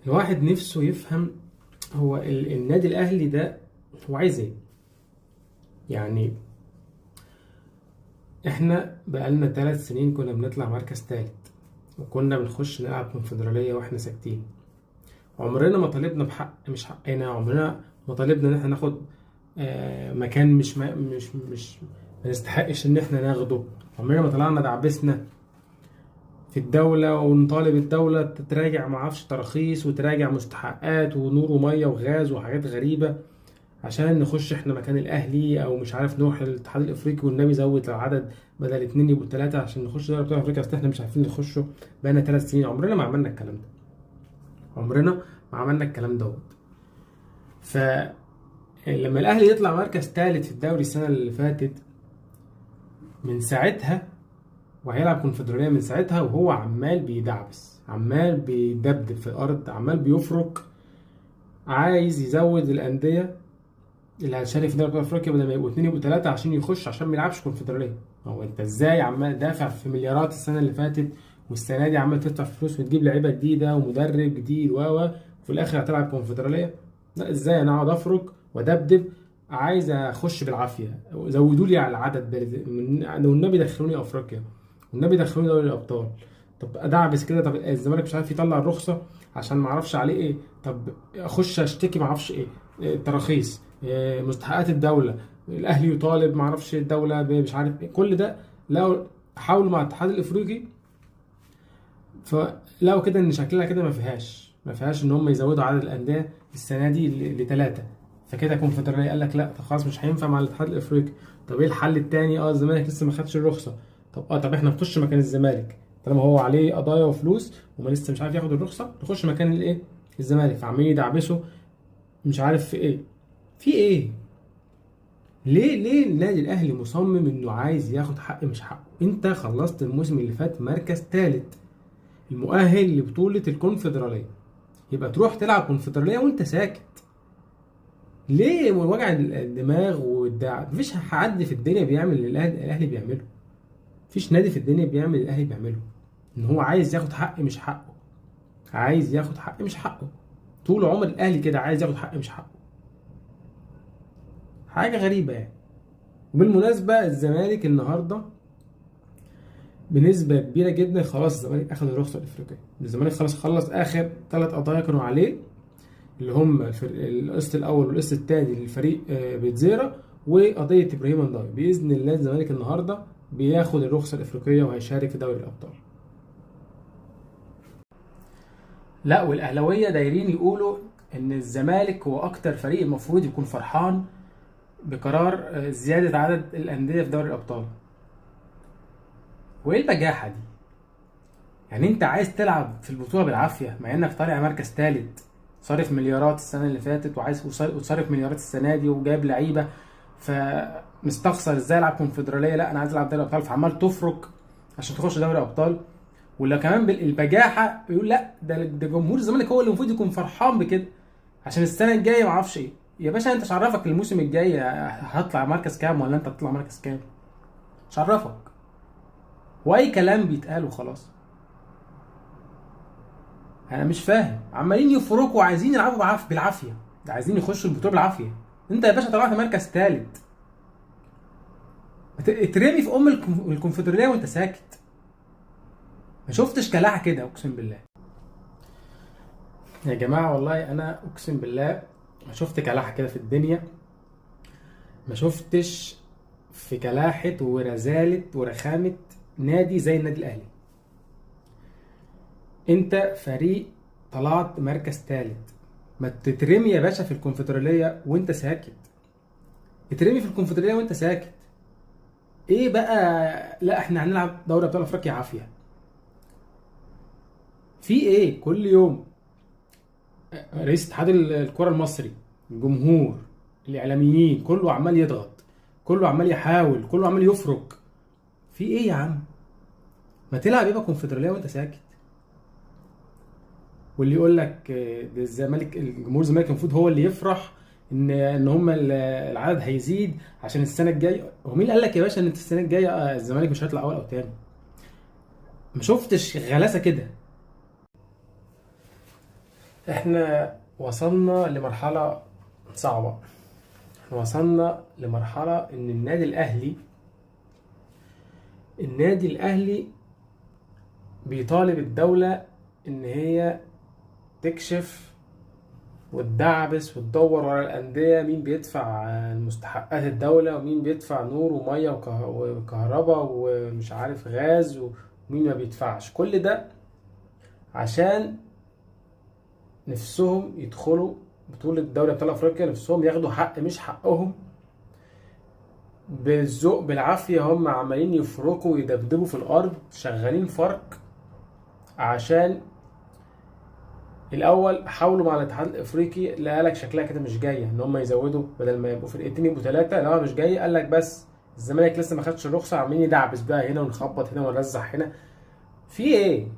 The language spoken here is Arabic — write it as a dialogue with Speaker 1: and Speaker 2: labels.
Speaker 1: الواحد نفسه يفهم هو النادي الاهلي ده هو عايز ايه. يعني احنا بقالنا 3 سنين كنا بنطلع مركز تالت، وكنا بنخش نلعب كونفدرالية واحنا ساكتين. عمرنا ما طالبنا بحق مش حقنا، عمرنا ما طالبنا ان احنا ناخد مكان مش ما نستحقش ان احنا ناخده. عمرنا ما طلعنا دعبسنا في الدولة ونطالب الدولة تراجع معرفش تراخيص وتراجع مستحقات ونور ومية وغاز وحاجات غريبة عشان نخش احنا مكان الاهلي، او مش عارف نروح الاتحاد الافريقي والنبي زود العدد بدل 2 يبقوا 3 عشان نخش دوري ابطال افريقيا، اصل احنا مش عارفين نخشه. بقالنا 3 سنين عمرنا ما عملنا الكلام ده، عمرنا ما عملنا الكلام دوت. فلما الاهلي يطلع مركز ثالث في الدوري السنه اللي فاتت، من ساعتها وهيلعب كونفدراليه من ساعتها وهو عمال بيدعبس، عمال بيدبدب في الارض، عمال بيفرك، عايز يزود الانديه اللي هتشارك في دوري ابطال افريقيا بدل ما يبقوا 2 يبقوا 3 عشان يخش، عشان ما يلعبش كونفدراليه. هو انت ازاي عمال دافع في مليارات السنه اللي فاتت والسنه دي عمال تدفع فلوس وتجيب لعيبه جديده ومدرب جديد وفي الاخر هتلعب كونفدراليه؟ لا، ازاي انا اقعد افرك وادبدب؟ عايز اخش بالعافيه، زودوا لي على العدد والنبي دخلوني افريقيا، والنبي دخلوني دوري الابطال. طب ادعبس كده، طب الزمالك مش عارف يطلع الرخصه عشان ما اعرفش عليه ايه، طب اخش اشتكي ما اعرفش ايه، تراخيص، مستحقات الدوله، الاهلي يطالب ما اعرفش الدوله مش عارف ايه، كل ده لو حاولوا مع الاتحاد الافريقي فلقوا كده ان شكلها كده ما فيهاش ان هم يزودوا عدد الانديه السنه دي لثلاثه. فكده كونفدراليه قال لك لا، طب خلاص مش هينفع مع الاتحاد الافريقي. طب ايه الحل التاني؟ الزمالك لسه ما خدش الرخصه. طب احنا نخش مكان الزمالك طالما هو عليه قضايا وفلوس وما لسه مش عارف ياخد الرخصه، نخش مكان الايه، الزمالك. فعمالين يدعبسوا مش عارف في ايه، في ايه. ليه النادي الاهلي مصمم انه عايز ياخد حق مش حقه؟ انت خلصت الموسم اللي فات مركز ثالث المؤهل لبطولة الكونفدرالية، يبقى تروح تلعب كونفدرالية وانت ساكت. ليه وجع الدماغ والدع؟ مفيش حد في الدنيا بيعمل اللي الاهلي بيعمله. مفيش نادي في الدنيا بيعمل اللي الاهلي بيعمله. ان هو عايز ياخد حق مش حقه، عايز ياخد حق مش حقه. طول عمر الاهلي كده عايز ياخد حق مش حقه. حاجة غريبة يعني. وبالمناسبة الزمالك النهارده بنسبة كبيرة جدا خلاص الزمالك أخذ الرخصة الأفريقية. الزمالك خلاص خلص آخر 3 قضايا كانوا عليه، اللي هم القسط الأول والقسط الثاني للفريق بيتزيرا، وقضية إبراهيم أنداي. بإذن الله الزمالك النهاردة بياخد الرخصة الأفريقية وهيشارك في دوري الأبطال. لا، والأهلاوية دايرين يقولوا إن الزمالك هو أكتر فريق المفروض يكون فرحان بقرار زيادة عدد الأندية في دوري الأبطال. وإيه البجاحة دي؟ يعني انت عايز تلعب في البطوله بالعافيه مع انك طالع مركز ثالث، صارف مليارات السنه اللي فاتت وعايز وصارف مليارات السنه دي وجايب لعيبه، فمستخسر ازاي العب كونفدراليه؟ لا انا عايز العب دوري ابطال، فعمال تفرك عشان تخش دوري ابطال. ولا كمان بالبجاحه بيقول لا ده جمهور الزمالك هو اللي المفروض يكون فرحان بكده عشان السنه الجايه ما اعرفش ايه. يا باشا انت مش عرفك الموسم الجاي هطلع مركز كام ولا انت هتطلع مركز كام؟ مش عرفك، واي كلام بيتقال وخلاص. انا مش فاهم، عمالين يفرقوا وعايزين يلعبوا بالعافيه، عايزين يخشوا البطوله بالعافيه. انت يا باشا طلعت مركز ثالث، اترمي في الكونفدراليه وانت ساكت. ما شفتش كلاعه كده اقسم بالله يا جماعه، والله انا اقسم بالله ما شفت كلاحه كده في الدنيا. ما شفتش في كلاحه ورزاله ورخامه نادي زي النادي الاهلي. انت فريق طلعت مركز ثالث، ما تترمي يا باشا في الكونفدراليه وانت ساكت. اترمي في الكونفدراليه وانت ساكت. ايه بقى؟ لا احنا هنلعب دوري ابطال افريقيا عافيه. في ايه كل يوم؟ رئيس اتحاد الكره المصري، الجمهور، الاعلاميين، كله عمال يضغط، كله عمال يحاول، كله عمال يفرك. في ايه يا عم؟ ما تلعب يبقى كونفدراليه وانت ساكت. واللي يقول لك ده الزمالك، الجمهور الزمالك المفروض هو اللي يفرح ان هم العدد هيزيد عشان السنه الجايه. هو مين قال لك يا باشا ان السنه الجايه الزمالك مش هيطلع اول او تاني؟ ما شفتش غلاسه كده. احنا وصلنا لمرحلة صعبة. احنا وصلنا لمرحلة ان النادي الاهلي بيطالب الدولة ان هي تكشف وتدعبس وتدور ورا الأندية، مين بيدفع مستحقات الدولة ومين بيدفع نور ومية وكهرباء ومش عارف غاز، ومين ما بيدفعش. كل ده عشان نفسهم يدخلوا بطولة دوري أبطال أفريقيا، نفسهم ياخدوا حق مش حقهم. بالذوق بالعافية هم عمالين يفركوا ويدبدبوا في الأرض، شغالين فرق. عشان الاول حاولوا مع الاتحاد الافريقي، لقالك شكلها كده مش جايه ان هم يزودوا، بدل ما يبقوا فرقتين يبقوا ثلاثه. لو مش جاي قال لك بس الزمالك لسه ما خدش الرخصه، عاملين يدعبس بقى هنا ونخبط هنا ونرزع هنا. في ايه؟